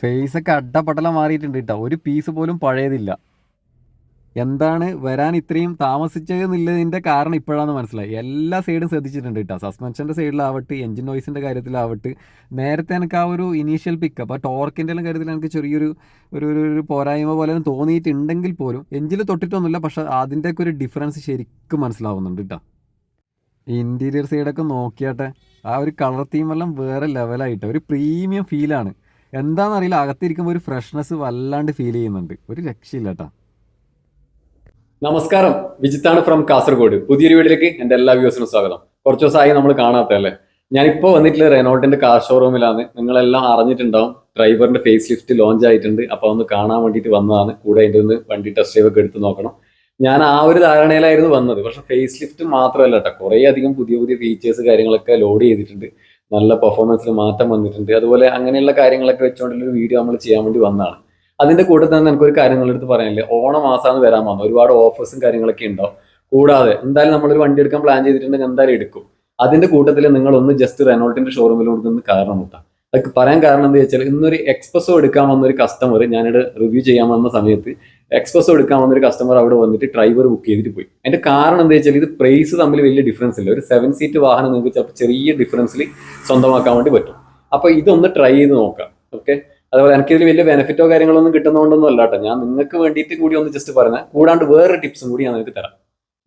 ഫേസൊക്കെ അഡപടലം മാറിയിട്ടുണ്ട് കേട്ടോ. ഒരു പീസ് പോലും പഴയതില്ല. എന്താണ് വരാൻ ഇത്രയും താമസിച്ചതെന്നുള്ളതിൻ്റെ കാരണം ഇപ്പോഴാണ് മനസ്സിലായി. എല്ലാ സൈഡും ശ്രദ്ധിച്ചിട്ടുണ്ട് കേട്ടോ. സസ്പെൻഷൻ്റെ സൈഡിലാവട്ടെ, എഞ്ചിൻ നോയ്സിൻ്റെ കാര്യത്തിലാവട്ടെ, നേരത്തെ എനിക്ക് ആ ഒരു ഇനീഷ്യൽ പിക്കപ്പ് ആ ടോർക്കിൻ്റെ എല്ലാം കാര്യത്തിൽ എനിക്ക് ചെറിയൊരു ഒരു ഒരു ഒരു പോരായ്മ പോലെ തോന്നിയിട്ടുണ്ടെങ്കിൽ പോലും എഞ്ചിൽ തൊട്ടിട്ടൊന്നുമില്ല. പക്ഷേ അതിൻ്റെയൊക്കെ ഒരു ഡിഫറൻസ് ശരിക്കും മനസ്സിലാവുന്നുണ്ട് കേട്ടോ. ഇൻറ്റീരിയർ സൈഡൊക്കെ നോക്കിയാട്ടെ, ആ ഒരു കളർ തീമെല്ലാം വേറെ ലെവലായിട്ട് ഒരു പ്രീമിയം ഫീലാണ്. എന്താണെന്നറിയില്ല, അകത്തിരിക്കുമ്പോൾ ഒരു ഫ്രഷ്നെസ് വല്ലാണ്ട് ഫീൽ ചെയ്യുന്നുണ്ട്. ഒരു രക്ഷയില്ല കേട്ടോ. നമസ്കാരം, വിജിത്താണ് ഫ്രം കാസർഗോഡ്. പുതിയൊരു വീഡിയോയിലേക്ക് എൻ്റെ എല്ലാ വ്യൂസിനും സ്വാഗതം. കുറച്ച് ദിവസമായി നമ്മൾ കാണാത്തല്ലേ. ഞാനിപ്പോൾ വന്നിട്ടുള്ള റെനോൾട്ടിന്റെ കാർ ഷോറൂമിലാണ്. നിങ്ങളെല്ലാം അറിഞ്ഞിട്ടുണ്ടാവും, ഡ്രൈവറിന്റെ ഫേസ് ലിഫ്റ്റ് ലോഞ്ച് ആയിട്ടുണ്ട്. അപ്പോൾ ഒന്ന് കാണാൻ വേണ്ടിയിട്ട് വന്നതാണ്. കൂടെ അതിൻ്റെ ഒന്ന് വണ്ടി ടെസ്റ്റ് ഡ്രൈവ് ഒക്കെ എടുത്ത് നോക്കണം. ഞാൻ ആ ഒരു ധാരണയിലായിരുന്നു വന്നത്. പക്ഷെ ഫേസ് ലിഫ്റ്റ് മാത്രമല്ല കേട്ടോ, കുറേ അധികം പുതിയ പുതിയ ഫീച്ചേഴ്സ് കാര്യങ്ങളൊക്കെ ലോഡ് ചെയ്തിട്ടുണ്ട്. നല്ല പെർഫോമൻസിൽ മാറ്റം വന്നിട്ടുണ്ട്. അതുപോലെ അങ്ങനെയുള്ള കാര്യങ്ങളൊക്കെ വെച്ചുകൊണ്ടുള്ള ഒരു വീഡിയോ നമ്മൾ ചെയ്യാൻ വേണ്ടി വന്നതാണ്. അതിന്റെ കൂട്ടത്തിൽ തന്നെ എനിക്കൊരു കാര്യം നിങ്ങളെടുത്ത് പറയാനില്ല. ഓണമാസാന്ന് വരാൻ വന്നു, ഒരുപാട് ഓഫേഴ്സും കാര്യങ്ങളൊക്കെ ഉണ്ടാവും. കൂടാതെ എന്തായാലും നമ്മളൊരു വണ്ടി എടുക്കാൻ പ്ലാൻ ചെയ്തിട്ടുണ്ടെങ്കിൽ എന്തായാലും എടുക്കും. അതിന്റെ കൂട്ടത്തിൽ നിങ്ങൾ ഒന്ന് ജസ്റ്റ് റെനോൾട്ടിന്റെ ഷോറൂമിലോട്ട് നിന്ന് കാരണം മുട്ടാം. അതൊക്കെ പറയാൻ കാരണം എന്താ വെച്ചാൽ, ഇന്നൊരു എക്സ്പ്രസോ എടുക്കാൻ വന്ന ഒരു കസ്റ്റമർ, ഞാനിവിടെ റിവ്യൂ ചെയ്യാൻ വന്ന സമയത്ത് എക്സ്പ്രസോ എടുക്കാൻ വന്നൊരു കസ്റ്റമർ അവിടെ വന്നിട്ട് ഡ്രൈവർ ബുക്ക് ചെയ്തിട്ട് പോയി. അതിന്റെ കാരണം എന്താ വെച്ചാൽ, ഇത് പ്രൈസ് തമ്മിൽ വലിയ ഡിഫറൻസ് ഇല്ല. ഒരു 7 സീറ്റ് വാഹനം നിങ്ങൾക്ക് ചിലപ്പോൾ ചെറിയ ഡിഫറൻസിൽ സ്വന്തമാക്കാൻ വേണ്ടി പറ്റും. അപ്പൊ ഇതൊന്ന് ട്രൈ ചെയ്ത് നോക്കാം. ഓക്കെ, അതുപോലെ എനിക്കിതിൽ വലിയ ബെനിഫിറ്റോ കാര്യങ്ങളൊന്നും കിട്ടുന്നതുകൊണ്ടൊന്നും അല്ല കേട്ടോ. ഞാൻ നിങ്ങൾക്ക് വേണ്ടിയിട്ട് കൂടി ഒന്ന് ജസ്റ്റ് പറഞ്ഞാൽ, കൂടാണ്ട് വേറൊരു ടിപ്സും കൂടി ഞാൻ നിങ്ങൾക്ക് തരാം.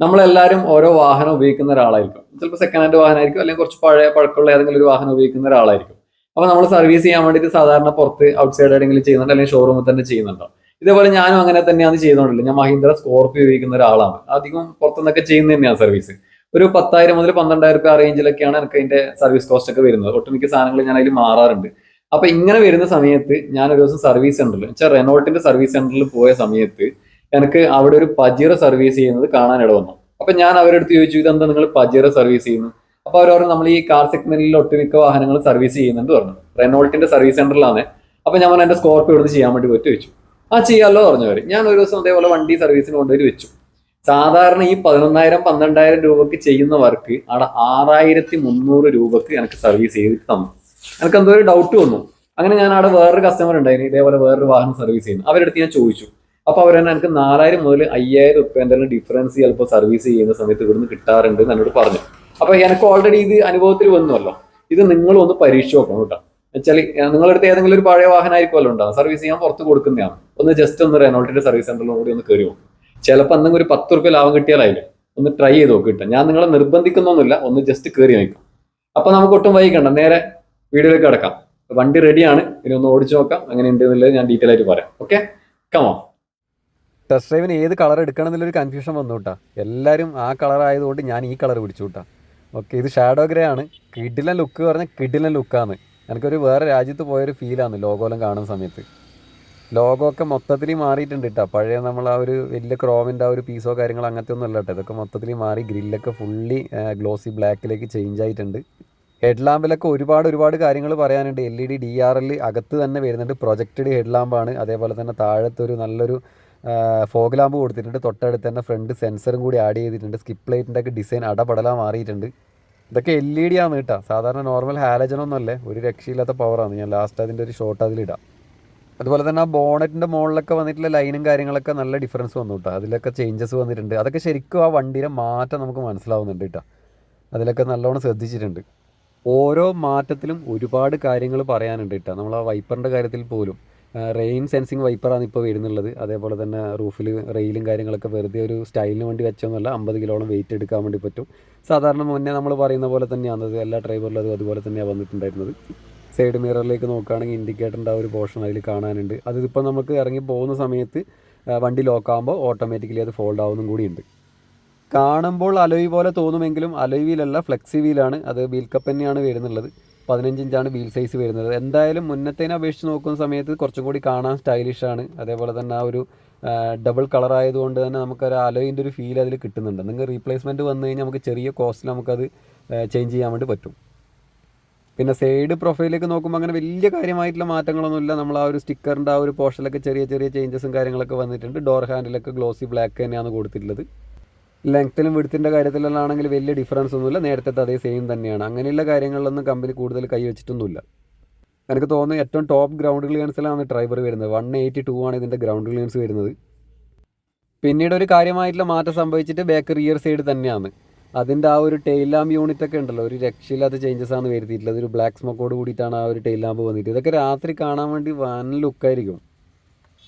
നമ്മളെല്ലാവരും ഓരോ വാഹനം ഉപയോഗിക്കുന്ന ഒരാളായിരിക്കും. ചിലപ്പോൾ സെക്കൻഡ് ഹാൻഡ് വാഹനമായിരിക്കും, അല്ലെങ്കിൽ കുറച്ച് പഴക്കമുള്ള ഏതെങ്കിലും ഒരു വാഹനം ഉപയോഗിക്കുന്ന ഒരാളായിരിക്കും. അപ്പോൾ നമ്മൾ സർവീസ് ചെയ്യാൻ വേണ്ടിയിട്ട് സാധാരണ പുറത്ത് ഔട്ട്സൈഡ് ആയിട്ടെങ്കിലും ചെയ്യുന്നുണ്ട്, അല്ലെങ്കിൽ ഷോറൂമിൽ തന്നെ ചെയ്യുന്നുണ്ടോ. ഇതേപോലെ ഞാനും അങ്ങനെ തന്നെയാണ് ചെയ്യുന്നുണ്ടല്ലോ. ഞാൻ മഹീന്ദ്ര സ്കോർപിയോ ഉപയോഗിക്കുന്ന ഒരാളാണ്. അധികം പുറത്തുനിന്നൊക്കെ ചെയ്യുന്നത് തന്നെയാണ് സർവീസ്. ഒരു 10,000 മുതൽ 12,000 രൂപ ആ റേഞ്ചിലൊക്കെയാണ് എനിക്ക് അതിന്റെ സർവീസ് കോസ്റ്റ് ഒക്കെ വരുന്നത്. ഒട്ടുമിക്ക സാധനങ്ങൾ ഞാൻ അതിൽ മാറാറുണ്ട്. അപ്പൊ ഇങ്ങനെ വരുന്ന സമയത്ത് ഞാൻ ഒരു ദിവസം സർവീസ് സെന്ററിൽ വെച്ചാൽ റെനോൾട്ടിന്റെ സർവീസ് സെന്ററിൽ പോയ സമയത്ത് എനിക്ക് അവിടെ ഒരു പജീറ സർവീസ് ചെയ്യുന്നത് കാണാൻ ഇട വന്നു. അപ്പൊ ഞാൻ അവരുടെ അടുത്ത് ചോദിച്ചു, ഇതെന്താ നിങ്ങൾ പജീറ സർവീസ് ചെയ്യുന്നു? അപ്പൊ അവർ പറഞ്ഞു, നമ്മൾ ഈ കാർ സെഗ്മെന്റിൽ ഒട്ടുമിക്ക വാഹനങ്ങൾ സർവീസ് ചെയ്യുന്നുണ്ട് പറഞ്ഞു. റെനോൾട്ടിന്റെ സർവീസ് സെന്ററിലാണ്. അപ്പൊ ഞാൻ എന്റെ സ്കോർപിയോ എടുത്ത് ചെയ്യാൻ വേണ്ടി പറ്റി വെച്ചു. ആ ചെയ്യാമല്ലോ പറഞ്ഞവര്. ഞാൻ ഒരു ദിവസം അതേപോലെ വണ്ടി സർവീസിന് കൊണ്ടുപോയി വെച്ചു. സാധാരണ ഈ 11,000 12,000 രൂപക്ക് ചെയ്യുന്ന വർക്ക് അവിടെ 6,300 രൂപക്ക് എനിക്ക് സർവീസ് ചെയ്തിട്ട് തന്നു. എനിക്ക് എന്തോ ഒരു ഡൗട്ട് വന്നു. അങ്ങനെ ഞാൻ അവിടെ വേറൊരു കസ്റ്റമർ ഉണ്ടായിരുന്നു, ഇതേപോലെ വേറൊരു വാഹനം സർവീസ് ചെയ്യുന്നു. അവരെടുത്ത് ഞാൻ ചോദിച്ചു. അപ്പൊ അവർ തന്നെ എനിക്ക് 4,000 മുതൽ 5,000 റുപ്യന്റെ ഡിഫറൻസ് ചിലപ്പോൾ സർവീസ് ചെയ്യുന്ന സമയത്ത് ഇവിടുന്ന് കിട്ടാറുണ്ട് എന്ന് എന്നോട് പറഞ്ഞു. അപ്പൊ എനിക്ക് ഓൾറെഡി ഇത് അനുഭവത്തിൽ വന്നുവല്ലോ. ഇത് നിങ്ങളും ഒന്ന് പരീക്ഷ നോക്കണം കേട്ടോ. വെച്ചാൽ നിങ്ങളടുത്ത് ഏതെങ്കിലും ഒരു പഴയ വാഹനമായിരിക്കുമല്ലോ ഉണ്ടാവും, സർവീസ് ചെയ്യാൻ പുറത്ത് കൊടുക്കുന്നതാണ്. ഒന്ന് ജസ്റ്റ് ഒന്ന് റെനോൾട്ടിന്റെ സർവീസ് സെന്ററിലും കൂടി ഒന്ന് കയറി നോക്കും. ചിലപ്പോൾ എന്തെങ്കിലും ഒരു 10 റുപ്യ ലാഭം കിട്ടിയാലായില്ലേ. ഒന്ന് ട്രൈ ചെയ്ത് നോക്കി കിട്ടാം. ഞാൻ നിങ്ങളെ നിർബന്ധിക്കുന്നൊന്നുമില്ല, ഒന്ന് ജസ്റ്റ് കയറി നോക്കാം. അപ്പൊ നമുക്ക് ഒട്ടും വൈകണ്ട, നേരെ വീഡിയോയിലേക്ക് കിടക്കാം. വണ്ടി റെഡിയാണ്, ഇനി ഒന്ന് ഓടിച്ചു നോക്കാം. അങ്ങനെ ഉണ്ട് എന്നുള്ളത് ഞാൻ ഡീറ്റെയിൽ ആയിട്ട് പറയാം. Okay, come on. ടെസ്റ്റ് ഡ്രൈവിന് ഏത് കളർ എടുക്കണം എന്നുള്ളൊരു കൺഫ്യൂഷൻ വന്നു കേട്ടാ. എല്ലാവരും ആ കളർ ആയതുകൊണ്ട് ഞാൻ ഈ കളർ പിടിച്ചു കേട്ടാ. ഓക്കെ, ഇത് ഷാഡോ ഗ്രേ ആണ്. കിഡിലൻ ലുക്ക് പറഞ്ഞാൽ കിഡിലൻ ലുക്കാണ്. എനിക്കൊരു വേറെ രാജ്യത്ത് പോയൊരു ഫീലാണ് ലോഗോയെല്ലാം കാണുന്ന സമയത്ത്. ലോഗോ ഒക്കെ മൊത്തത്തിൽ മാറിയിട്ടുണ്ട് കേട്ടോ. പഴയ നമ്മൾ ആ ഒരു വലിയ ക്രോമിൻ്റെ ആ ഒരു പീസോ കാര്യങ്ങളോ അങ്ങനത്തെ ഒന്നും അല്ല കേട്ടോ. ഇതൊക്കെ മൊത്തത്തിൽ മാറി, ഗ്രില്ലൊക്കെ ഫുള്ളി ഗ്ലോസി ബ്ലാക്കിലേക്ക് ചേഞ്ച് ആയിട്ടുണ്ട്. ഹെഡ് ലാമ്പിലൊക്കെ ഒരുപാട് കാര്യങ്ങൾ പറയാനുണ്ട്. LED DRL അകത്ത് തന്നെ വരുന്നുണ്ട്. പ്രൊജക്റ്റഡ് ഹെഡ് ലാമ്പാണ്. അതേപോലെ തന്നെ താഴത്തൊരു നല്ലൊരു ഫോഗ് ലാമ്പ് കൊടുത്തിട്ടുണ്ട്. തൊട്ടടുത്ത് തന്നെ ഫ്രണ്ട് സെൻസറും കൂടി ആഡ് ചെയ്തിട്ടുണ്ട്. സ്കിപ്പ് ലൈറ്റിൻ്റെ ഒക്കെ ഡിസൈൻ അടപടലാ മാറിയിട്ടുണ്ട്. ഇതൊക്കെ LED ആണ് കേട്ടോ. സാധാരണ നോർമൽ ഹാലജനൊന്നും അല്ലേ. ഒരു രക്ഷയില്ലാത്ത പവറാണ്. ഞാൻ ലാസ്റ്റ് അതിൻ്റെ ഒരു ഷോട്ട് അതിലിടാം. അതുപോലെ തന്നെ ആ ബോണറ്റിൻ്റെ മുകളിലൊക്കെ വന്നിട്ടുള്ള ലൈനും കാര്യങ്ങളൊക്കെ നല്ല ഡിഫറൻസ് വന്നു കേട്ടോ. അതിലൊക്കെ ചേഞ്ചസ് വന്നിട്ടുണ്ട്. അതൊക്കെ ശരിക്കും ആ വണ്ടിയുടെ മാറ്റം നമുക്ക് മനസ്സിലാവുന്നുണ്ട് കേട്ടോ. അതിലൊക്കെ നല്ലോണം ശ്രദ്ധിച്ചിട്ടുണ്ട്. ഓരോ മാറ്റത്തിലും ഒരുപാട് കാര്യങ്ങൾ പറയാനുണ്ട് കേട്ടോ. നമ്മൾ ആ വൈപ്പറിൻ്റെ കാര്യത്തിൽ പോലും റെയിൻ സെൻസിങ് വൈപ്പറാണ് ഇപ്പോൾ വരുന്നുള്ളത്. അതേപോലെ തന്നെ റൂഫിൽ റെയിലും കാര്യങ്ങളൊക്കെ വെറുതെ ഒരു സ്റ്റൈലിന് വേണ്ടി വെച്ചൊന്നുമല്ല. 50 കിലോളം വെയിറ്റ് എടുക്കാൻ വേണ്ടി പറ്റും. സാധാരണ മുന്നേ നമ്മൾ പറയുന്ന പോലെ തന്നെയാണ് എല്ലാ ഡ്രൈവറിലും അതുപോലെ തന്നെയാണ് വന്നിട്ടുണ്ടായിരുന്നത്. സൈഡ് മിററിലേക്ക് നോക്കുകയാണെങ്കിൽ ഇൻഡിക്കേറ്ററിൻ്റെ ആ ഒരു പോർഷൻ അതിൽ കാണാനുണ്ട്. അതിപ്പോൾ നമുക്ക് ഇറങ്ങി പോകുന്ന സമയത്ത് വണ്ടി ലോക്കാകുമ്പോൾ ഓട്ടോമാറ്റിക്കലി അത് ഫോൾഡ് ആവുന്നതും കൂടിയുണ്ട്. കാണുമ്പോൾ അലോയ് പോലെ തോന്നുമെങ്കിലും അലോയ് വീലല്ല, ഫ്ലെക്സി വീലാണ്. അത് വീൽ കപ്പ് തന്നെയാണ് വരുന്നുള്ളത്. 15 ഇഞ്ചാണ് വീൽ സൈസ് വരുന്നത്. എന്തായാലും മുന്നത്തേനെ അപേക്ഷിച്ച് നോക്കുന്ന സമയത്ത് കുറച്ചും കൂടി കാണാൻ സ്റ്റൈലിഷാണ്. അതേപോലെ തന്നെ ആ ഒരു ഡബിൾ കളർ ആയതുകൊണ്ട് തന്നെ നമുക്കൊരു അലോയിൻ്റെ ഒരു ഫീൽ അതിൽ കിട്ടുന്നുണ്ട്. നിങ്ങൾ റീപ്ലേസ്മെൻറ്റ് വന്നു കഴിഞ്ഞാൽ നമുക്ക് ചെറിയ കോസ്റ്റിൽ നമുക്കത് ചേഞ്ച് ചെയ്യാൻ വേണ്ടി പറ്റും. പിന്നെ സൈഡ് പ്രൊഫൈലിലേക്ക് നോക്കുമ്പോൾ അങ്ങനെ വലിയ കാര്യമായിട്ടുള്ള മാറ്റങ്ങളൊന്നുമില്ല. നമ്മൾ ആ ഒരു സ്റ്റിക്കറിൻ്റെ ആ ഒരു പോർഷനിലൊക്കെ ചെറിയ ചേഞ്ചസും കാര്യങ്ങളൊക്കെ വന്നിട്ടുണ്ട്. ഡോർ ഹാൻഡിലൊക്കെ ഗ്ലോസി ബ്ലാക്ക് തന്നെയാണ് കൊടുത്തിട്ടുള്ളത്. ലെങ്ത്തിലും വിഡ്ത്തിൻ്റെ കാര്യത്തിലാണെങ്കിൽ വലിയ ഡിഫറൻസ് ഒന്നുമില്ല. നേരത്തെ അതേ സെയിം തന്നെയാണ്. അങ്ങനെയുള്ള കാര്യങ്ങളിലൊന്നും കമ്പനി കൂടുതൽ കൈ വെച്ചിട്ടൊന്നുമില്ല. എനിക്ക് തോന്നുന്നു ഏറ്റവും ടോപ്പ് ഗ്രൗണ്ട് ക്ലിയറൻസിലാണ് ഡ്രൈവർ വരുന്നത്. 182 ആണ് ഇതിൻ്റെ ഗ്രൗണ്ട് ക്ലിയറൻസ് വരുന്നത്. പിന്നീട് ഒരു കാര്യമായിട്ടുള്ള മാറ്റം സംഭവിച്ചിട്ട് ബാക്ക് റിയർ സൈഡ് തന്നെയാണ്. അതിൻ്റെ ആ ഒരു ടെയിൽ ലാമ്പ് യൂണിറ്റ് ഒക്കെ ഉണ്ടല്ലോ, ഒരു രക്ഷയില്ലാത്ത ചേഞ്ചസ് ആണ് വരുത്തിയിട്ടുള്ളത്. ഒരു ബ്ലാക്ക് സ്മോക്കോട് കൂടിയിട്ടാണ് ആ ഒരു ടെയിൽ ലാമ്പ് വന്നിട്ട്. ഇതൊക്കെ രാത്രി കാണാൻ വേണ്ടി വൻ ലുക്കായിരിക്കും.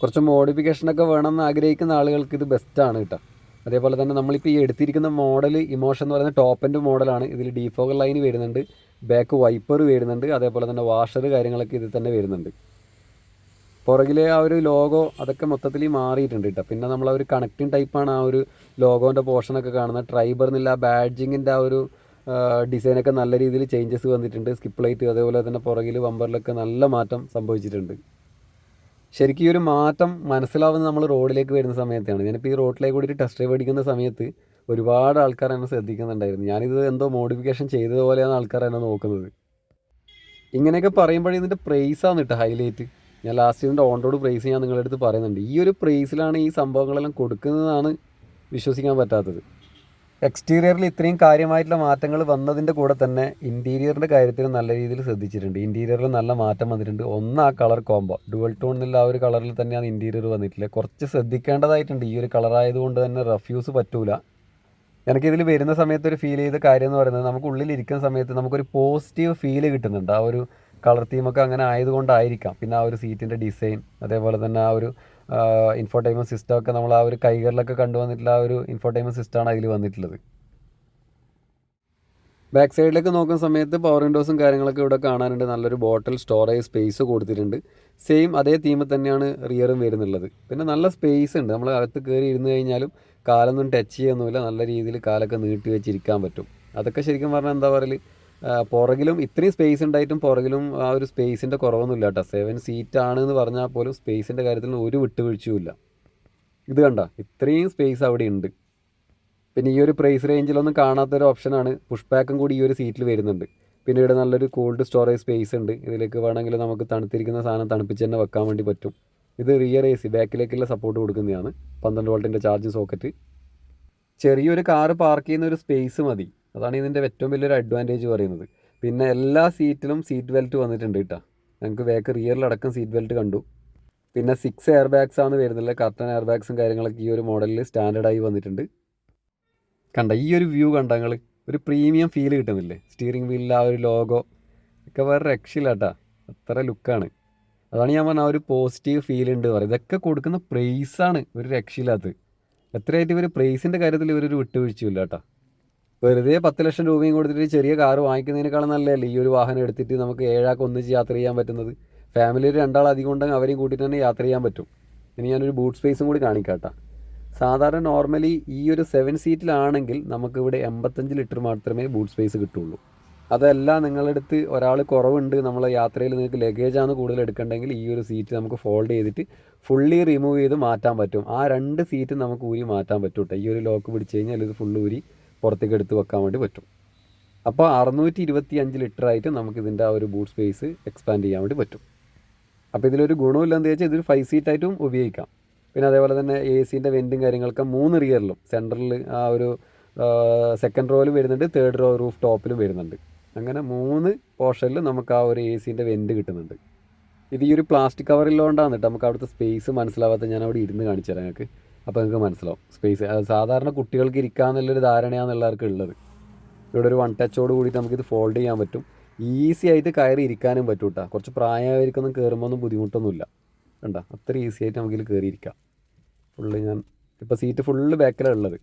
കുറച്ച് മോഡിഫിക്കേഷനൊക്കെ വേണമെന്ന് ആഗ്രഹിക്കുന്ന ആളുകൾക്ക് ഇത് ബെസ്റ്റാണ് കേട്ടോ. അതേപോലെ തന്നെ നമ്മളിപ്പോൾ ഈ എടുത്തിരിക്കുന്ന മോഡൽ ഇമോഷൻ എന്ന് പറയുന്ന ടോപ്പ് എൻഡ് മോഡലാണ്. ഇതിൽ ഡീഫോഗർ ലൈൻ വരുന്നുണ്ട്, ബാക്ക് വൈപ്പർ വരുന്നുണ്ട്, അതേപോലെ തന്നെ വാഷർ കാര്യങ്ങളൊക്കെ ഇതിൽ തന്നെ വരുന്നുണ്ട്. പുറകിലെ ആ ഒരു ലോഗോ അതൊക്കെ മൊത്തത്തിൽ മാറിയിട്ടുണ്ട് കേട്ടോ. പിന്നെ നമ്മൾ ആ ഒരു കണക്റ്റിംഗ് ടൈപ്പാണ് ആ ഒരു ലോഗോൻ്റെ പോർഷനൊക്കെ കാണുന്നത്. ട്രൈബർ എന്നുള്ള ആ ബാഡ്ജിങ്ങിൻ്റെ ആ ഒരു ഡിസൈനൊക്കെ നല്ല രീതിയിൽ ചേഞ്ചസ് വന്നിട്ടുണ്ട്. സ്കിപ്പ് ലൈറ്റ് അതേപോലെ തന്നെ പുറകിൽ ബമ്പറിലൊക്കെ നല്ല മാറ്റം സംഭവിച്ചിട്ടുണ്ട്. ശരിക്കും ഈ ഒരു മാറ്റം മനസ്സിലാവുന്നത് നമ്മൾ റോഡിലേക്ക് വരുന്ന സമയത്താണ്. ഞാനിപ്പോൾ ഈ റോഡിലേക്ക് കൂടി ടെസ്റ്റ് ഡ്രൈവ് അടിക്കുന്ന സമയത്ത് ഒരുപാട് ആൾക്കാർ എന്നെ ശ്രദ്ധിക്കുന്നുണ്ടായിരുന്നു. ഞാനിത് എന്തോ മോഡിഫിക്കേഷൻ ചെയ്തതുപോലെയാണ് ആൾക്കാർ എന്നെ നോക്കുന്നത്. ഇങ്ങനെയൊക്കെ പറയുമ്പോഴേ ഇതിൻ്റെ പ്രൈസാണ് കേട്ടോ ഹൈലൈറ്റ്. ഞാൻ ലാസ്റ്റ് ഇതിൻ്റെ ഓൺ റോഡ് പ്രൈസ് ഞാൻ നിങ്ങളുടെ അടുത്ത് പറയുന്നുണ്ട്. ഈ ഒരു പ്രൈസിലാണ് ഈ സംഭവങ്ങളെല്ലാം കൊടുക്കുന്നതാണ് വിശ്വസിക്കാൻ പറ്റാത്തത്. എക്സ്റ്റീരിയറിൽ ഇത്രയും കാര്യമായിട്ടുള്ള മാറ്റങ്ങൾ വന്നതിൻ്റെ കൂടെ തന്നെ ഇൻറ്റീരിയറിൻ്റെ കാര്യത്തിൽ നല്ല രീതിയിൽ ശ്രദ്ധിച്ചിട്ടുണ്ട്. ഇൻറ്റീരിയറിൽ നല്ല മാറ്റം വന്നിട്ടുണ്ട്. ഒന്ന് ആ കളർ കോംബോ ഡുവൽ ടോൺ എന്നുള്ള ആ ഒരു കളറിൽ തന്നെയാണ് ഇൻറ്റീരിയർ വന്നിട്ടില്ല. കുറച്ച് ശ്രദ്ധിക്കേണ്ടതായിട്ടുണ്ട്. ഈ ഒരു കളറായതുകൊണ്ട് തന്നെ റഫ്യൂസ് പറ്റൂല. എനിക്കിതിൽ വരുന്ന സമയത്ത് ഒരു ഫീൽ ചെയ്ത കാര്യം എന്ന് പറയുന്നത്, നമുക്ക് ഉള്ളിലിരിക്കുന്ന സമയത്ത് നമുക്കൊരു പോസിറ്റീവ് ഫീല് കിട്ടുന്നുണ്ട്. ആ ഒരു കളർ തീമൊക്കെ അങ്ങനെ ആയതുകൊണ്ടായിരിക്കാം. പിന്നെ ആ ഒരു സീറ്റിൻ്റെ ഡിസൈൻ, അതേപോലെ തന്നെ ആ ഒരു ഇൻഫോർടൈൻമെൻറ്റ് സിസ്റ്റമൊക്കെ നമ്മൾ ആ ഒരു കൈകളിലൊക്കെ കണ്ടുവന്നിട്ടുള്ള ആ ഒരു ഇൻഫോർടൈൻമെൻറ്റ് സിസ്റ്റമാണ് അതിൽ വന്നിട്ടുള്ളത്. ബാക്ക് സൈഡിലേക്ക് നോക്കുന്ന സമയത്ത് പവർ വിൻഡോസും കാര്യങ്ങളൊക്കെ ഇവിടെ കാണാനുണ്ട്. നല്ലൊരു ബോട്ടിൽ സ്റ്റോറേജ് സ്പേസ് കൊടുത്തിട്ടുണ്ട്. സെയിം അതേ തീമിൽ തന്നെയാണ് റിയറും വരുന്നുള്ളത്. പിന്നെ നല്ല സ്പേസ് ഉണ്ട്. നമ്മൾ അകത്ത് കയറി ഇരുന്ന് കഴിഞ്ഞാലും കാലൊന്നും ടച്ച് ചെയ്യൊന്നുമില്ല. നല്ല രീതിയിൽ കാലൊക്കെ നീട്ടി വെച്ചിരിക്കാൻ പറ്റും. അതൊക്കെ ശരിക്കും പറഞ്ഞാൽ എന്താ പറയൽ, പുറകിലും ഇത്രയും സ്പേസ് ഉണ്ടായിട്ടും പുറകിലും ആ ഒരു സ്പേസിൻ്റെ കുറവൊന്നുമില്ല കേട്ടോ. 7 സീറ്റാണ് എന്ന് പറഞ്ഞാൽ പോലും സ്പേസിൻ്റെ കാര്യത്തിൽ ഒരു വിട്ടുവീഴ്ചയുമില്ല. ഇത് കണ്ട ഇത്രയും സ്പേസ് അവിടെ ഉണ്ട്. പിന്നെ ഈ ഒരു പ്രൈസ് റേഞ്ചിലൊന്നും കാണാത്തൊരു ഓപ്ഷനാണ് പുഷ് ബാക്കും കൂടി ഈ ഒരു സീറ്റിൽ വരുന്നുണ്ട്. പിന്നെ ഇവിടെ നല്ലൊരു കൂൾഡ് സ്റ്റോറേജ് സ്പേസ് ഉണ്ട്. ഇതിലേക്ക് വേണമെങ്കിൽ നമുക്ക് തണുത്തിരിക്കുന്ന സാധനം തണുപ്പിച്ച് തന്നെ വെക്കാൻ വേണ്ടി പറ്റും. ഇത് റിയർ AC ബാക്കിലേക്കുള്ള സപ്പോർട്ട് കൊടുക്കുന്നതാണ്. 12 വോൾട്ടിൻ്റെ ചാർജിങ് സോക്കറ്റ്. ചെറിയൊരു കാറ് പാർക്ക് ചെയ്യുന്ന ഒരു സ്പേസ് മതി. അതാണ് ഇതിൻ്റെ ഏറ്റവും വലിയൊരു അഡ്വാൻറ്റേജ് പറയുന്നത്. പിന്നെ എല്ലാ സീറ്റിലും സീറ്റ് ബെൽറ്റ് വന്നിട്ടുണ്ട് കേട്ടോ. ഞങ്ങൾക്ക് ബാക്ക് റിയറിലടക്കം സീറ്റ് ബെൽറ്റ് കണ്ടു. പിന്നെ 6 എയർ ബാഗ്സ് ആണ് വരുന്നത്. കർട്ടൻ എയർ ബാഗ്സും കാര്യങ്ങളൊക്കെ ഈ ഒരു മോഡലിൽ സ്റ്റാൻഡേർഡായി വന്നിട്ടുണ്ട്. കണ്ട ഈ ഒരു വ്യൂ കണ്ട നിങ്ങൾ, ഒരു പ്രീമിയം ഫീൽ കിട്ടുന്നില്ലേ? സ്റ്റിയറിംഗ് വീലിൽ ആ ഒരു ലോഗോ ഒക്കെ വേറെ രക്ഷയില്ല കേട്ടോ. അത്ര ലുക്കാണ്. അതാണ് ഞാൻ പറഞ്ഞ ആ ഒരു പോസിറ്റീവ് ഫീൽ ഉണ്ട് പറയും. ഇതൊക്കെ കൊടുക്കുന്ന പ്രൈസാണ് ഒരു രക്ഷയില്ലാത്തത്. എത്രയായിട്ട് ഇവർ പ്രൈസിൻ്റെ കാര്യത്തിൽ ഇവരൊരു വിട്ടുവീഴ്ചയില്ല കേട്ടോ. വെറുതെ 10 ലക്ഷം രൂപയും കൊടുത്തിട്ട് ചെറിയ കാറ് വാങ്ങിക്കുന്നതിനേക്കാളും നല്ലതല്ലേ ഈ ഒരു വാഹനം എടുത്തിട്ട് നമുക്ക് 7 ആൾക്ക് ഒന്നിച്ച് യാത്ര ചെയ്യാൻ പറ്റുന്നത്. ഫാമിലിയിൽ 2 ആൾ അധികം ഉണ്ടെങ്കിൽ അവരെയും കൂട്ടിയിട്ട് തന്നെ യാത്ര ചെയ്യാൻ പറ്റും. ഇനി ഞാനൊരു ബൂട്ട് സ്പേസും കൂടി കാണിക്കാം കേട്ടോ. സാധാരണ നോർമലി ഈ ഒരു 7 സീറ്റിലാണെങ്കിൽ നമുക്കിവിടെ 85 ലിറ്റർ മാത്രമേ ബൂട്ട് സ്പേസ് കിട്ടുള്ളൂ. അതല്ല നിങ്ങളടുത്ത് ഒരാൾ കുറവുണ്ട്, നമ്മൾ യാത്രയിൽ നിങ്ങൾക്ക് ലഗേജാണ് കൂടുതൽ എടുക്കേണ്ടെങ്കിൽ ഈ ഒരു സീറ്റ് നമുക്ക് ഫോൾഡ് ചെയ്തിട്ട് ഫുള്ളി റിമൂവ് ചെയ്ത് മാറ്റാൻ പറ്റും. ആ 2 സീറ്റ് നമുക്ക് ഊരി മാറ്റാൻ പറ്റും കേട്ടോ. ഈ ഒരു ലോക്ക് പിടിച്ച് കഴിഞ്ഞാൽ ഇത് ഫുള്ള് ഊരി പുറത്തേക്ക് എടുത്ത് വെക്കാൻ വേണ്ടി പറ്റും. അപ്പോൾ 625 ലിറ്ററായിട്ട് നമുക്കിതിൻ്റെ ആ ഒരു ബൂട്ട് സ്പേസ് എക്സ്പാൻഡ് ചെയ്യാൻ വേണ്ടി പറ്റും. അപ്പോൾ ഇതിലൊരു ഗുണമില്ലെന്ന് വെച്ചാൽ ഇതൊരു 5 സീറ്റായിട്ടും ഉപയോഗിക്കാം. പിന്നെ അതേപോലെ തന്നെ ACൻ്റെ വെൻറ്റും കാര്യങ്ങളൊക്കെ 3 റിയറിലും സെൻറ്ററിൽ ആ ഒരു സെക്കൻഡ് റോയിലും വരുന്നുണ്ട്, തേർഡ് റോ റൂഫ് ടോപ്പിലും വരുന്നുണ്ട്. അങ്ങനെ 3 പോർഷനിൽ നമുക്ക് ആ ഒരു ACൻ്റെ വെൻറ്റ് കിട്ടുന്നുണ്ട്. ഇത് ഈ ഒരു പ്ലാസ്റ്റിക് കവറിലുകൊണ്ടാണ് കേട്ടോ നമുക്ക് അവിടുത്തെ സ്പേസ് മനസ്സിലാവാത്ത. ഞാൻ അവിടെ ഇരുന്ന് കാണിച്ചു തരാം നിങ്ങൾക്ക്. അപ്പോൾ നിങ്ങൾക്ക് മനസ്സിലാവും സ്പേസ്. സാധാരണ കുട്ടികൾക്ക് ഇരിക്കാമെന്നുള്ളൊരു ധാരണയാണ് എല്ലാവർക്കും ഉള്ളത്. ഇവിടെ ഒരു 1 ടച്ചോട് കൂടിയിട്ട് നമുക്കിത് ഫോൾഡ് ചെയ്യാൻ പറ്റും. ഈസി ആയിട്ട് കയറി ഇരിക്കാനും പറ്റും കേട്ടോ. കുറച്ച് പ്രായമായിരിക്കൊന്നും കയറുമ്പോൾ ഒന്നും ബുദ്ധിമുട്ടൊന്നുമില്ല. കണ്ട അത്ര ഈസി ആയിട്ട് നമുക്കിതിൽ കയറിയിരിക്കാം. ഫുള്ള് ഞാൻ ഇപ്പോൾ സീറ്റ് ഫുള്ള് ബാക്കിലാണ് ഉള്ളത്.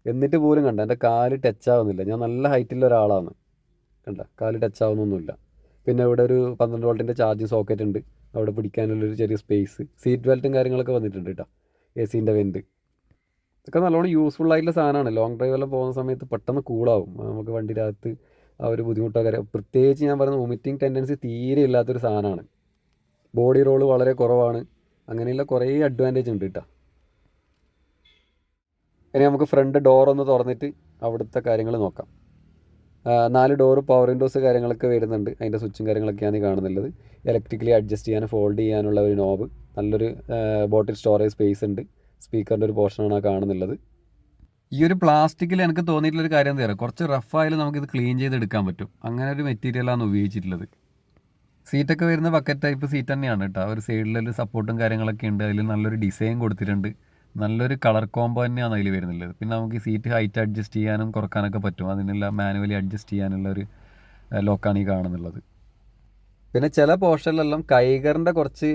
എന്നിട്ട് പോലും കണ്ട എൻ്റെ കാല് ടച്ച് ആവുന്നില്ല. ഞാൻ നല്ല ഹൈറ്റുള്ള ഒരാളാണ്. കണ്ട കാല് ടച്ച് ആവുന്നൊന്നുമില്ല. പിന്നെ ഇവിടെ ഒരു 12 വോൾട്ടിൻ്റെ ചാർജിങ് സോക്കറ്റ് ഉണ്ട്. അവിടെ പിടിക്കാനുള്ളൊരു ചെറിയ സ്പേസ്. സീറ്റ് ബെൽറ്റും കാര്യങ്ങളൊക്കെ വന്നിട്ടുണ്ട് കേട്ടോ. ACൻ്റെ വെൻറ്റ് ഇതൊക്കെ നല്ലോണം യൂസ്ഫുൾ ആയിട്ടുള്ള സാധനമാണ്. ലോങ് ഡ്രൈവെല്ലാം പോകുന്ന സമയത്ത് പെട്ടെന്ന് കൂളാവും. നമുക്ക് വണ്ടിയുടെ അകത്ത് ആ ഒരു ബുദ്ധിമുട്ടൊക്കെ, പ്രത്യേകിച്ച് ഞാൻ പറയുന്നത് വൊമിറ്റിംഗ് ടെൻഡൻസി തീരെ ഇല്ലാത്തൊരു സാധനമാണ്. ബോഡി റോള് വളരെ കുറവാണ്. അങ്ങനെയുള്ള കുറേ അഡ്വാൻറ്റേജ് ഉണ്ട് കേട്ടോ. ഇനി നമുക്ക് ഫ്രണ്ട് ഡോറൊന്ന് തുറന്നിട്ട് അവിടുത്തെ കാര്യങ്ങൾ നോക്കാം. 4 ഡോറ് പവർ വിൻഡോസ് കാര്യങ്ങളൊക്കെ വരുന്നുണ്ട്. അതിൻ്റെ സ്വിച്ചും കാര്യങ്ങളൊക്കെയാണ് കാണുന്നുള്ളത്. ഇലക്ട്രിക്കലി അഡ്ജസ്റ്റ് ചെയ്യാൻ ഫോൾഡ് ചെയ്യാനുള്ള ഒരു നോബ്, നല്ലൊരു ബോട്ടിൽ സ്റ്റോറേജ് സ്പേസ് ഉണ്ട്. സ്പീക്കറിൻ്റെ ഒരു പോർഷനാണ് കാണുന്നുള്ളത്. ഈ ഒരു പ്ലാസ്റ്റിക്കിൽ എനിക്ക് തോന്നിയിട്ടുള്ളൊരു കാര്യം എന്താ പറയുക, കുറച്ച് റഫായാലും നമുക്കിത് ക്ലീൻ ചെയ്തെടുക്കാൻ പറ്റും. അങ്ങനെ ഒരു മെറ്റീരിയലാണ് ഉപയോഗിച്ചിട്ടുള്ളത്. സീറ്റൊക്കെ വരുന്ന ബക്കറ്റ് ടൈപ്പ് സീറ്റ് തന്നെയാണ് കേട്ടോ. ഒരു സൈഡിലൊരു സപ്പോർട്ടും കാര്യങ്ങളൊക്കെ ഉണ്ട്. അതിൽ നല്ലൊരു ഡിസൈൻ കൊടുത്തിട്ടുണ്ട്. നല്ലൊരു കളർ കോംബോ തന്നെയാണ് അതിൽ വരുന്നുള്ളത്. പിന്നെ നമുക്ക് ഈ സീറ്റ് ഹൈറ്റ് അഡ്ജസ്റ്റ് ചെയ്യാനും കുറക്കാനൊക്കെ പറ്റും. അതിനുള്ള മാനുവലി അഡ്ജസ്റ്റ് ചെയ്യാനുള്ള ഒരു ലോക്കാണ് ഈ കാണുന്നുള്ളത്. പിന്നെ ചില പോർഷനിലെല്ലാം കൈഗറിൻ്റെ കുറച്ച്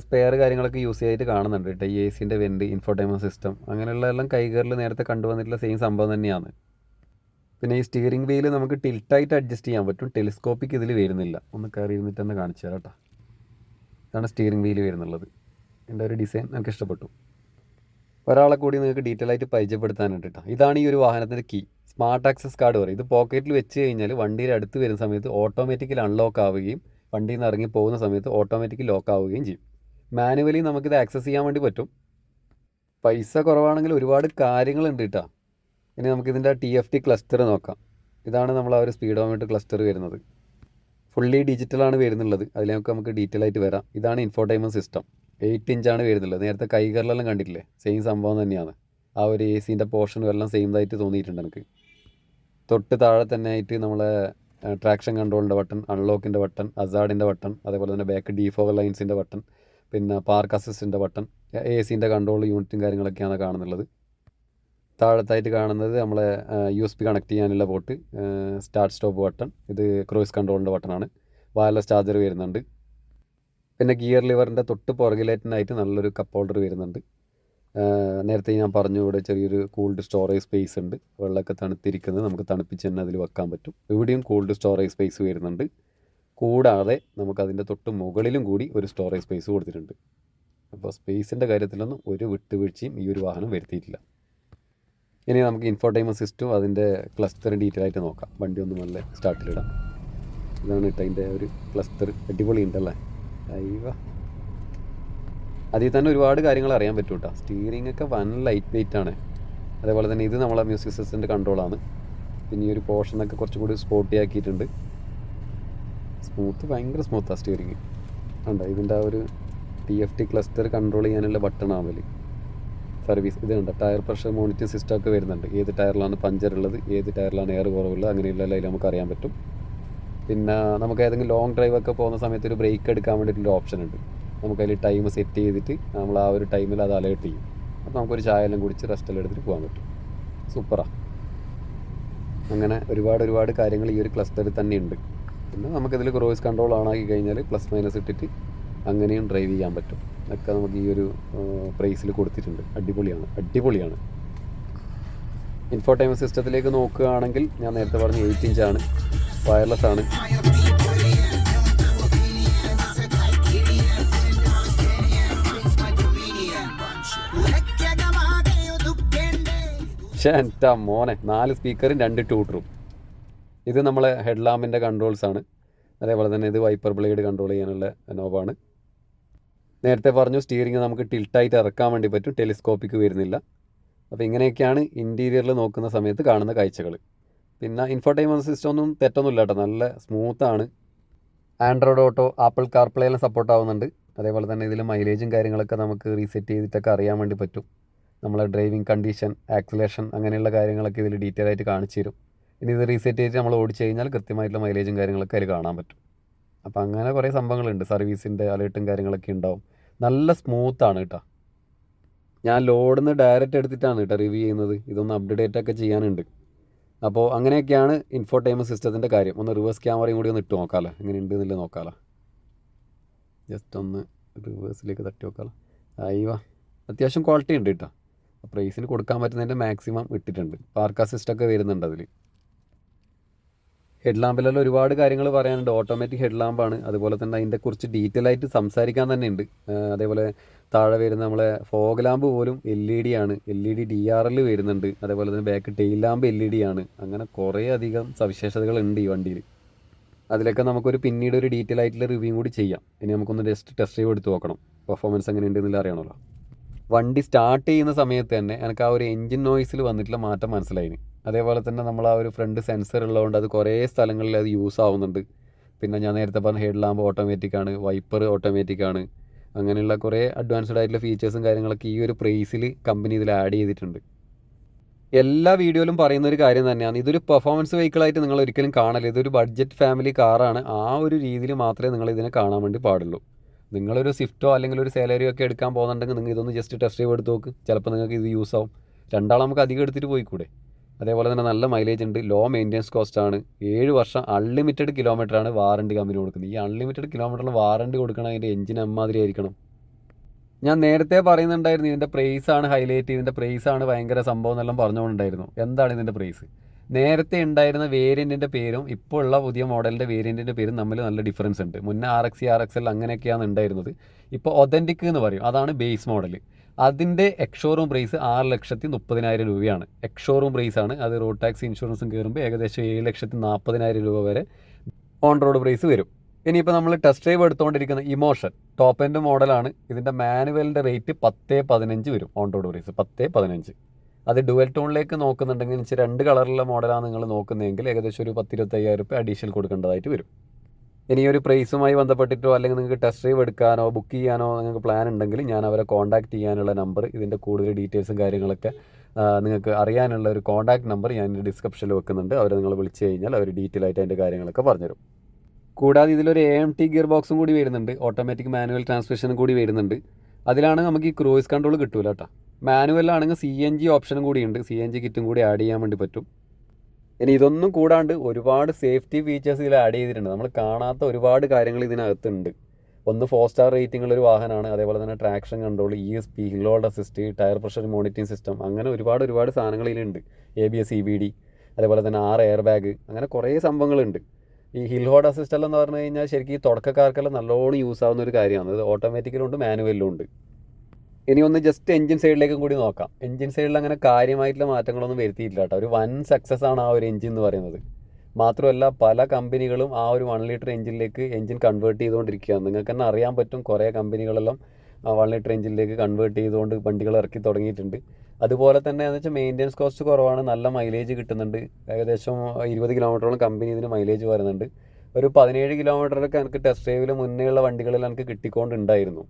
സ്പെയർ കാര്യങ്ങളൊക്കെ യൂസ് ചെയ്തിട്ട് കാണുന്നുണ്ട് കേട്ടോ. ഈ AC-ൻ്റെ വെൻറ്റ്, ഇൻഫോർടൈൻമെൻറ്റ് സിസ്റ്റം അങ്ങനെയുള്ളതെല്ലാം കൈഗറിൽ നേരത്തെ കണ്ടുവന്നിട്ടുള്ള സെയിം സംഭവം തന്നെയാണ്. പിന്നെ ഈ സ്റ്റിയറിംഗ് വീല് നമുക്ക് ടിൽട്ടായിട്ട് അഡ്ജസ്റ്റ് ചെയ്യാൻ പറ്റും. ടെലിസ്കോപ്പിക് ഇതിൽ വരുന്നില്ല. ഒന്ന് കയറി ഇരുന്നിട്ട് തന്നെ കാണിച്ചു തരാം കേട്ടോ. ഇതാണ് സ്റ്റിയറിംഗ് വീല് വരുന്നുള്ളത്. എൻ്റെ ഒരു ഡിസൈൻ എനിക്ക് ഇഷ്ടപ്പെട്ടു. ഒരാളെ കൂടി നിങ്ങൾക്ക് ഡീറ്റെയിൽ ആയിട്ട് പരിചയപ്പെടുത്താനുണ്ട് കേട്ടോ. ഇതാണ് ഈ ഒരു വാഹനത്തിൻ്റെ കീ. സ്മാർട്ട് ആക്സസ് കാർഡ് പറയും. ഇത് പോക്കറ്റിൽ വെച്ച് കഴിഞ്ഞാൽ വണ്ടിയുടെ അടുത്ത് വരുന്ന സമയത്ത് ഓട്ടോമാറ്റിക്കലി അൺലോക്ക് ആവുകയും വണ്ടിയിൽ നിന്ന് ഇറങ്ങി പോകുന്ന സമയത്ത് ഓട്ടോമാറ്റിക്കലി ലോക്ക് ആവുകയും ചെയ്യും. മാനുവലി നമുക്കിത് ആക്സസ് ചെയ്യാൻ വേണ്ടി പറ്റും. പൈസ കുറവാണെങ്കിൽ ഒരുപാട് കാര്യങ്ങളുണ്ട് കേട്ടോ. ഇനി നമുക്കിതിൻ്റെ TFT ക്ലസ്റ്റർ നോക്കാം. ഇതാണ് നമ്മൾ ആ ഒരു സ്പീഡോമീറ്റർ ക്ലസ്റ്റർ വരുന്നത്. ഫുള്ളി ഡിജിറ്റലാണ് വരുന്നുള്ളത്. അതിലേക്ക് നമുക്ക് ഡീറ്റെയിൽ ആയിട്ട് വരാം. ഇതാണ് ഇൻഫോർടൈൻമെൻറ്റ് സിസ്റ്റം. 8 ഇഞ്ചാണ് വരുന്നുള്ളത്. നേരത്തെ കൈകളിലെല്ലാം കണ്ടിട്ടില്ലേ, സെയിം സംഭവം തന്നെയാണ്. ആ ഒരു AC-ൻ്റെ പോർഷനും എല്ലാം സെയിം ആയിട്ട് തോന്നിയിട്ടുണ്ട് എനിക്ക്. തൊട്ട് താഴെ തന്നെ ആയിട്ട് നമ്മളെ ട്രാക്ഷൻ കൺട്രോളിൻ്റെ ബട്ടൺ, അൺലോക്കിൻ്റെ ബട്ടൺ, ഹസാർഡിൻ്റെ ബട്ടൺ, അതേപോലെ തന്നെ ബാക്ക് ഡീഫോഗർ ലൈൻസിൻ്റെ ബട്ടൺ, പിന്നെ പാർക്ക് അസിസ്റ്റിൻ്റെ ബട്ടൺ, AC-ൻ്റെ കൺട്രോൾ യൂണിറ്റും കാര്യങ്ങളൊക്കെയാണ് കാണുന്നുള്ളത്. താഴത്തായിട്ട് കാണുന്നത് നമ്മളെ USB കണക്ട് ചെയ്യാനുള്ള പോർട്ട്, സ്റ്റാർട്ട് സ്റ്റോപ്പ് ബട്ടൺ, ഇത് ക്രൂയിസ് കൺട്രോളിൻ്റെ ബട്ടണാണ്. വയർലെസ് ചാർജർ വരുന്നുണ്ട്. പിന്നെ ഗിയർ ലിവറിൻ്റെ തൊട്ട് പുറകിലേറ്റനായിട്ട് നല്ലൊരു കപ്പ് ഹോൾഡർ വരുന്നുണ്ട്. നേരത്തെ ഞാൻ പറഞ്ഞു ഇവിടെ ചെറിയൊരു കൂൾഡ് സ്റ്റോറേജ് സ്പേസ് ഉണ്ട്. വെള്ളമൊക്കെ തണുത്തിരിക്കുന്നത് നമുക്ക് തണുപ്പിച്ച് തന്നെ അതിൽ വെക്കാൻ പറ്റും. ഇവിടെയും കൂൾഡ് സ്റ്റോറേജ് സ്പേസ് വരുന്നുണ്ട്. കൂടാതെ നമുക്കതിൻ്റെ തൊട്ട് മുകളിലും കൂടി ഒരു സ്റ്റോറേജ് സ്പേസ് കൊടുത്തിട്ടുണ്ട്. അപ്പോൾ സ്പേസിൻ്റെ കാര്യത്തിലൊന്നും ഒരു വിട്ടുവീഴ്ചയും ഈ ഒരു വാഹനം വരുത്തിയിട്ടില്ല. ഇനി നമുക്ക് ഇൻഫോർടൈൻമെൻറ്റ് സിസ്റ്റവും അതിൻ്റെ ക്ലസ്റ്റർ ഡീറ്റെയിൽ ആയിട്ട് നോക്കാം. വണ്ടി ഒന്ന് നല്ല സ്റ്റാർട്ടിലിടാം. ഇതാണ് കേട്ടോ അതിൻ്റെ ഒരു ക്ലസ്റ്റർ. അടിപൊളി ഉണ്ടല്ലേ. അയ്യോ, അതിൽ തന്നെ ഒരുപാട് കാര്യങ്ങൾ അറിയാൻ പറ്റും കേട്ടോ. സ്റ്റിയറിംഗ് ഒക്കെ വൻ ലൈറ്റ് വെയിറ്റ് ആണ്. അതേപോലെ തന്നെ ഇത് നമ്മളെ മ്യൂസിക് സിസ്റ്റത്തിൻ്റെ കൺട്രോളാണ്. പിന്നെ ഈ ഒരു പോർഷനൊക്കെ കുറച്ചും കൂടി സ്പോർട്ടി ആക്കിയിട്ടുണ്ട്. ഭയങ്കര സ്മൂത്താണ് സ്റ്റിയറിംഗ്. ഉണ്ട് ഇതിൻ്റെ ആ ഒരു TFT ക്ലസ്റ്റർ കൺട്രോൾ ചെയ്യാനുള്ള ബട്ടണാവല്. സർവീസ് ഇത് കണ്ട ടയർ പ്രഷർ മോണിറ്ററിംഗ് സിസ്റ്റം ഒക്കെ വരുന്നുണ്ട്. ഏത് ടയറിലാണ് പഞ്ചർ ഉള്ളത്, ഏത് ടയറിലാണ് എയർ കുറവുള്ളത്, അങ്ങനെയുള്ള അതിൽ നമുക്ക് അറിയാൻ പറ്റും. പിന്നെ നമുക്ക് ഏതെങ്കിലും ലോങ് ഡ്രൈവ് ഒക്കെ പോകുന്ന സമയത്ത് ഒരു ബ്രേക്ക് എടുക്കാൻ വേണ്ടിയിട്ടുള്ള ഓപ്ഷൻ ഉണ്ട്. നമുക്കതിൽ ടൈം സെറ്റ് ചെയ്തിട്ട് നമ്മൾ ആ ഒരു ടൈമിൽ അത് അലേർട്ട് ചെയ്യും. അപ്പോൾ നമുക്കൊരു ചായ എല്ലാം കുടിച്ച് റെസ്റ്റെല്ലാം എടുത്തിട്ട് പോകാൻ പറ്റും. സൂപ്പറാണ്. അങ്ങനെ ഒരുപാട് കാര്യങ്ങൾ ഈ ഒരു ക്ലസ്റ്ററിൽ തന്നെ ഉണ്ട്. പിന്നെ നമുക്കിതിൽ ക്രൂയിസ് കൺട്രോൾ ഓണാക്കി കഴിഞ്ഞാൽ പ്ലസ് മൈനസ് ഇട്ടിട്ട് അങ്ങനെയും ഡ്രൈവ് ചെയ്യാൻ പറ്റും. ഒക്കെ നമുക്ക് ഈ ഒരു പ്രൈസിൽ കൊടുത്തിട്ടുണ്ട്. അടിപൊളിയാണ്. ഇൻഫോർടൈൻമെൻറ്റ് സിസ്റ്റത്തിലേക്ക് നോക്കുകയാണെങ്കിൽ ഞാൻ നേരത്തെ പറഞ്ഞ 8 ഇഞ്ചാണ്, വയർലെസ് ആണ്. പക്ഷേ എൻ്റെ മോനെ 4 സ്പീക്കറും 2 ട്യൂട്ടറും. ഇത് നമ്മളെ ഹെഡ് ലാമ്പിൻ്റെ കൺട്രോൾസ് ആണ്. അതേപോലെ തന്നെ ഇത് വൈപ്പർ ബ്ലേഡ് കൺട്രോൾ ചെയ്യാനുള്ള നോബാണ്. നേരത്തെ പറഞ്ഞു സ്റ്റിയറിംഗ് നമുക്ക് ടിൽട്ടായിട്ട് ഇറക്കാൻ വേണ്ടി പറ്റും. ടെലിസ്കോപ്പിക്ക് വരുന്നില്ല. അപ്പോൾ ഇങ്ങനെയൊക്കെയാണ് ഇൻറ്റീരിയറിൽ നോക്കുന്ന സമയത്ത് കാണുന്ന കാഴ്ചകൾ. പിന്നെ ഇൻഫോർടൈൻമെൻറ്റ് സിസ്റ്റം ഒന്നും തെറ്റൊന്നുമില്ല കേട്ടോ. നല്ല സ്മൂത്താണ്. ആൻഡ്രോയിഡ് ഓട്ടോ, ആപ്പിൾ കാർപ്ലേ എല്ലാം സപ്പോർട്ട് ആവുന്നുണ്ട്. അതേപോലെ തന്നെ ഇതിൽ മൈലേജും കാര്യങ്ങളൊക്കെ നമുക്ക് റീസെറ്റ് ചെയ്തിട്ടൊക്കെ അറിയാൻ വേണ്ടി പറ്റും. നമ്മളെ ഡ്രൈവിംഗ് കണ്ടീഷൻ, ആക്സിലേഷൻ അങ്ങനെയുള്ള കാര്യങ്ങളൊക്കെ ഇതിൽ ഡീറ്റെയിൽ ആയിട്ട് കാണിച്ചു തരും. ഇനി ഇത് റീസെറ്റ് ചെയ്തിട്ട് നമ്മൾ ഓടിച്ച് കഴിഞ്ഞാൽ കൃത്യമായിട്ടുള്ള മൈലേജും കാര്യങ്ങളൊക്കെ അതിൽ കാണാൻ പറ്റും. അപ്പോൾ അങ്ങനെ കുറേ സംഭവങ്ങളുണ്ട്. സർവീസിൻ്റെ അലേർട്ടും കാര്യങ്ങളൊക്കെ ഉണ്ടാവും. നല്ല സ്മൂത്താണ് കേട്ടോ. ഞാൻ ലോഡിൽ നിന്ന് ഡയറക്റ്റ് എടുത്തിട്ടാണ് കേട്ടോ റിവ്യൂ ചെയ്യുന്നത്. ഇതൊന്ന് അപ്ഡേറ്റ് ഒക്കെ ചെയ്യാനുണ്ട്. അപ്പോൾ അങ്ങനെയൊക്കെയാണ് ഇൻഫോർടൈൻമെൻറ്റ് സിസ്റ്റത്തിൻ്റെ കാര്യം. ഒന്ന് റിവേഴ്സ് ക്യാമറയും കൂടി ഒന്ന് ഇട്ട് നോക്കാമല്ലോ, എങ്ങനെയുണ്ട് എന്നുള്ളത് നോക്കാമല്ലോ. ജസ്റ്റ് ഒന്ന് റിവേഴ്സിലേക്ക് തട്ടി നോക്കാമല്ലോ. അയ്യോ, അത്യാവശ്യം ക്വാളിറ്റി ഉണ്ട് കേട്ടോ. പ്രൈസിന് കൊടുക്കാൻ പറ്റുന്നതിൻ്റെ മാക്സിമം ഇട്ടിട്ടുണ്ട്. പാർക്ക് അസിസ്റ്റൊക്കെ വരുന്നുണ്ട് അതിൽ. ഹെഡ് ലാമ്പിലെല്ലാം ഒരുപാട് കാര്യങ്ങൾ പറയാനുണ്ട്. ഓട്ടോമാറ്റിക് ഹെഡ് ലാമ്പാണ്. അതുപോലെ തന്നെ അതിൻ്റെ കുറിച്ച് ഡീറ്റെയിൽ ആയിട്ട് സംസാരിക്കാൻ തന്നെ ഉണ്ട്. അതേപോലെ താഴെ വരുന്ന നമ്മളെ ഫോഗ് ലാമ്പ് പോലും LED ആണ്. LED DRL വരുന്നുണ്ട്. അതേപോലെ തന്നെ ബാക്ക് ടെയിൽ ലാമ്പ് LED ആണ്. അങ്ങനെ കുറേ അധികം സവിശേഷതകളുണ്ട് ഈ വണ്ടിയിൽ. അതിലൊക്കെ നമുക്കൊരു പിന്നീട് ഒരു ഡീറ്റെയിൽ ആയിട്ടുള്ള റിവ്യൂ കൂടി ചെയ്യാം. ഇനി നമുക്കൊന്ന് ടെസ്റ്റ് ഡ്രൈവ് എടുത്ത് നോക്കണം. പെർഫോമൻസ് എങ്ങനെ ഉണ്ടെന്നില്ല അറിയണമല്ലോ. വണ്ടി സ്റ്റാർട്ട് ചെയ്യുന്ന സമയത്ത് തന്നെ എനിക്ക് ആ ഒരു എൻജിൻ നോയ്സിൽ വന്നിട്ടുള്ള മാറ്റം മനസ്സിലായിന്. അതേപോലെ തന്നെ നമ്മൾ ആ ഒരു ഫ്രണ്ട് സെൻസർ ഉള്ളതുകൊണ്ട് അത് കുറേ സ്ഥലങ്ങളിൽ അത് യൂസ് ആവുന്നുണ്ട്. പിന്നെ ഞാൻ നേരത്തെ പറഞ്ഞ ഹെഡ് ലാമ്പ് ഓട്ടോമാറ്റിക്കാണ്, വൈപ്പർ ഓട്ടോമാറ്റിക്കാണ്. അങ്ങനെയുള്ള കുറേ അഡ്വാൻസ്ഡ് ആയിട്ടുള്ള ഫീച്ചേഴ്സും കാര്യങ്ങളൊക്കെ ഈ ഒരു പ്രൈസിൽ കമ്പനി ഇതിൽ ആഡ് ചെയ്തിട്ടുണ്ട്. എല്ലാ വീഡിയോയിലും പറയുന്ന ഒരു കാര്യം തന്നെയാണ്, ഇതൊരു പെർഫോമൻസ് വെഹിക്കിളായിട്ട് നിങ്ങൾ ഒരിക്കലും കാണല്. ഇതൊരു ബഡ്ജറ്റ് ഫാമിലി കാറാണ്. ആ ഒരു രീതിയിൽ മാത്രമേ നിങ്ങൾ ഇതിനെ കാണാൻ വേണ്ടി പാടുള്ളൂ. നിങ്ങളൊരു സ്വിഫ്റ്റോ അല്ലെങ്കിൽ ഒരു സെലറിയോ ഒക്കെ എടുക്കാൻ പോകുന്നുണ്ടെങ്കിൽ നിങ്ങൾ ഇതൊന്ന് ജസ്റ്റ് ടെസ്റ്റ് ഡ്രൈവ് എടുത്ത് നോക്ക്. ചിലപ്പോൾ നിങ്ങൾക്ക് ഇത് യൂസ് ആവും. രണ്ടാൾ നമുക്ക് അധികം എടുത്തിട്ട് പോയിക്കൂടെ. അതേപോലെ തന്നെ നല്ല മൈലേജ് ഉണ്ട്, ലോ മെയിൻ്റെനൻസ് കോസ്റ്റാണ്, 7 വർഷം അൺലിമിറ്റഡ് കിലോമീറ്ററാണ് വാറണ്ടി കമ്പനി കൊടുക്കുന്നത്. ഈ അൺലിമിറ്റഡ് കിലോമീറ്ററിന് വാറണ്ടി കൊടുക്കണം, അതിൻ്റെ എഞ്ചിൻ എമ്മാതിരി ആയിരിക്കണം. ഞാൻ നേരത്തെ പറയുന്നുണ്ടായിരുന്നു ഇതിൻ്റെ പ്രൈസാണ് ഹൈലൈറ്റ്, ഇതിൻ്റെ പ്രൈസാണ് ഭയങ്കര സംഭവം എന്നെല്ലാം പറഞ്ഞുകൊണ്ടുണ്ടായിരുന്നു. എന്താണ് ഇതിൻ്റെ പ്രൈസ്? നേരത്തെ ഉണ്ടായിരുന്ന വേരിയൻറ്റിൻ്റെ പേരും ഇപ്പോൾ ഉള്ള പുതിയ മോഡലിൻ്റെ വേരിയൻറ്റിൻ്റെ പേരും തമ്മിൽ നല്ല ഡിഫറൻസ് ഉണ്ട്. മുന്നേ RX, RXL അങ്ങനെയൊക്കെയാണ് ഉണ്ടായിരുന്നത്. ഇപ്പോൾ ഒതൻറ്റിക് എന്ന് പറയും, അതാണ് ബേസ് മോഡൽ. അതിൻ്റെ എക്സ്ഷോറൂം പ്രൈസ് 6,30,000 രൂപയാണ്. എക്സ്ഷോറൂം പ്രൈസാണ്. അത് റോഡ് ടാക്സ് ഇൻഷുറൻസും കയറുമ്പോൾ ഏകദേശം 7,40,000 രൂപ വരെ ഓൺ റോഡ് പ്രൈസ് വരും. ഇനിയിപ്പോൾ നമ്മൾ ടെസ്റ്റ് ഡ്രൈവ് എടുത്തുകൊണ്ടിരിക്കുന്ന ഇമോഷൻ ടോപ്പ് എൻഡ് മോഡലാണ്. ഇതിൻ്റെ മാനുവലിൻ്റെ റേറ്റ് 10,15 വരും. On road price 10,15. അത് ഡുവൽ ടോണിലേക്ക് നോക്കുന്നുണ്ടെങ്കിൽ വെച്ചാൽ 2 കളറിലുള്ള മോഡലാണ് നിങ്ങൾ നോക്കുന്നതെങ്കിൽ ഏകദേശം ഒരു 10,25,000 രൂപ അഡീഷണൽ കൊടുക്കേണ്ടതായിട്ട് വരും. ഇനി ഒരു പ്രൈസുമായി ബന്ധപ്പെട്ടിട്ടോ അല്ലെങ്കിൽ നിങ്ങൾക്ക് ടെസ്റ്റ് ഡ്രൈവ് എടുക്കാനോ ബുക്ക് ചെയ്യാനോ നിങ്ങൾക്ക് പ്ലാൻ ഉണ്ടെങ്കിൽ ഞാൻ അവരെ കോൺടാക്ട് ചെയ്യാനുള്ള നമ്പർ, ഇതിൻ്റെ കൂടുതൽ ഡീറ്റെയിൽസും കാര്യങ്ങളൊക്കെ നിങ്ങൾക്ക് അറിയാനുള്ള ഒരു കോൺടാക്ട് നമ്പർ ഞാൻ ഡിസ്ക്രിപ്ഷനിൽ വെക്കുന്നുണ്ട്. അവരെ നിങ്ങൾ വിളിച്ച് കഴിഞ്ഞാൽ അവർ ഡീറ്റെയിൽ ആയിട്ട് അതിൻ്റെ കാര്യങ്ങളൊക്കെ പറഞ്ഞുതരും. കൂടാതെ ഇതിലൊരു AMT ഗിയർ ബോക്സും കൂടി വരുന്നുണ്ട്, ഓട്ടോമാറ്റിക് മാനുവൽ ട്രാൻസ്മിഷനും കൂടി വരുന്നുണ്ട്. അതിലാണ് നമുക്ക് ഈ ക്രൂയിസ് കൺട്രോൾ കിട്ടൂല കേട്ടോ. മാനുവലാണെങ്കിൽ CNG ഓപ്ഷനും കൂടിയുണ്ട്, CNG കിറ്റും കൂടി ആഡ് ചെയ്യാൻ വേണ്ടി പറ്റും. ഇനി ഇതൊന്നും കൂടാണ്ട് ഒരുപാട് സേഫ്റ്റി ഫീച്ചേഴ്സ് ഇതിൽ ആഡ് ചെയ്തിട്ടുണ്ട്. നമ്മൾ കാണാത്ത ഒരുപാട് കാര്യങ്ങൾ ഇതിനകത്തുണ്ട്. ഒന്ന് 4 സ്റ്റാർ റേറ്റിംഗ് ഉള്ളൊരു വാഹനമാണ്. അതേപോലെ തന്നെ traction control, ESP, hill hold assist, tyre pressure monitoring system, അങ്ങനെ ഒരുപാട് സാധനങ്ങൾ ഇതിലുണ്ട്. ABS, EBD, അതേപോലെ തന്നെ 6 എയർ ബാഗ്, അങ്ങനെ കുറേ സംഭവങ്ങളുണ്ട്. ഈ ഹിൽ ഹോൾഡ് അസിസ്റ്റ് എല്ലാം എന്ന് പറഞ്ഞു കഴിഞ്ഞാൽ ശരിക്കും ഈ തുടക്കക്കാർക്കെല്ലാം നല്ലോണം യൂസ് ആവുന്ന ഒരു കാര്യമാണ്. അത് ഓട്ടോമാറ്റിക്കലും ഉണ്ട്, മാനുവലിലും ഉണ്ട്. ഇനി ഒന്ന് ജസ്റ്റ് എഞ്ചിൻ സൈഡിലേക്കും കൂടി നോക്കാം. എഞ്ചിൻ സൈഡിൽ അങ്ങനെ കാര്യമായിട്ടുള്ള മാറ്റങ്ങളൊന്നും വരുത്തിയിട്ടില്ല കേട്ടോ. ഒരു വൻ സക്സസ് ആണ് ആ ഒരു എഞ്ചിൻ എന്ന് പറയുന്നത്. മാത്രമല്ല പല കമ്പനികളും ആ ഒരു 1 ലിറ്റർ എഞ്ചിനിലേക്ക് എഞ്ചിൻ കൺവേർട്ട് ചെയ്തുകൊണ്ടിരിക്കുകയാണ്. നിങ്ങൾക്ക് തന്നെ അറിയാൻ പറ്റും, കുറേ കമ്പനികളെല്ലാം 1 ലിറ്റർ എഞ്ചിനിലേക്ക് കൺവേർട്ട് ചെയ്തുകൊണ്ട് വണ്ടികൾ ഇറക്കി തുടങ്ങിയിട്ടുണ്ട്. അതുപോലെ തന്നെ എന്ന് വെച്ചാൽ മെയിൻ്റെനൻസ് കോസ്റ്റ് കുറവാണ്, നല്ല മൈലേജ് കിട്ടുന്നുണ്ട്. ഏകദേശം 20 കിലോമീറ്ററോളം കമ്പനി ഇതിന് മൈലേജ് വരുന്നുണ്ട്. ഒരു 17 കിലോമീറ്ററൊക്കെ എനിക്ക് ടെസ്റ്റ് ഡ്രൈവിൽ മുന്നേയുള്ള വണ്ടികളിൽ എനിക്ക് കിട്ടിക്കൊണ്ടുണ്ടായിരുന്നു.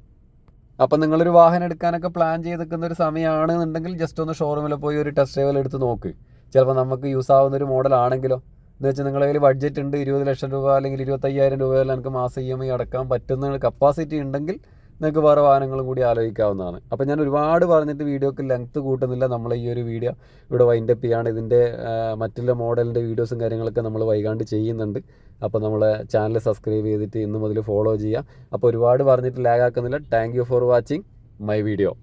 അപ്പം നിങ്ങളൊരു വാഹനം എടുക്കാനൊക്കെ പ്ലാൻ ചെയ്ത് നിൽക്കുന്ന ഒരു സമയമാണെന്നുണ്ടെങ്കിൽ ജസ്റ്റ് ഒന്ന് ഷോറൂമിൽ പോയി ഒരു ടെസ്റ്റ് ഡ്രൈവിൽ എടുത്ത് നോക്ക്. ചിലപ്പോൾ നമുക്ക് യൂസ് ആവുന്ന ഒരു മോഡലാണെങ്കിലോ. എന്ന് വെച്ചാൽ നിങ്ങളുടെ കയ്യിൽ ബഡ്ജറ്റ് ഉണ്ട്, 20 ലക്ഷം രൂപ അല്ലെങ്കിൽ 25,000 രൂപയിൽ എനിക്ക് മാസം EMI അടക്കാൻ പറ്റുന്ന കപ്പാസിറ്റി ഉണ്ടെങ്കിൽ നിങ്ങൾക്ക് വേറെ വാഹനങ്ങളും കൂടി ആലോചിക്കാവുന്നതാണ്. അപ്പോൾ ഞാൻ ഒരുപാട് പറഞ്ഞിട്ട് വീഡിയോക്ക് ലെങ്ത്ത് കൂട്ടുന്നില്ല. നമ്മൾ ഈ ഒരു വീഡിയോ ഇവിടെ വൈൻഡപ്പ് ചെയ്യാണ്. ഇതിൻ്റെ മറ്റുള്ള മോഡലിൻ്റെ വീഡിയോസും കാര്യങ്ങളൊക്കെ നമ്മൾ വൈകാണ്ട് ചെയ്യുന്നുണ്ട്. അപ്പോൾ നമ്മളെ ചാനൽ സബ്സ്ക്രൈബ് ചെയ്തിട്ട് ഇന്ന് മുതൽ ഫോളോ ചെയ്യുക. അപ്പോൾ ഒരുപാട് പറഞ്ഞിട്ട് ലാഗ് ആക്കുന്നില്ല. Thank you for watching my video.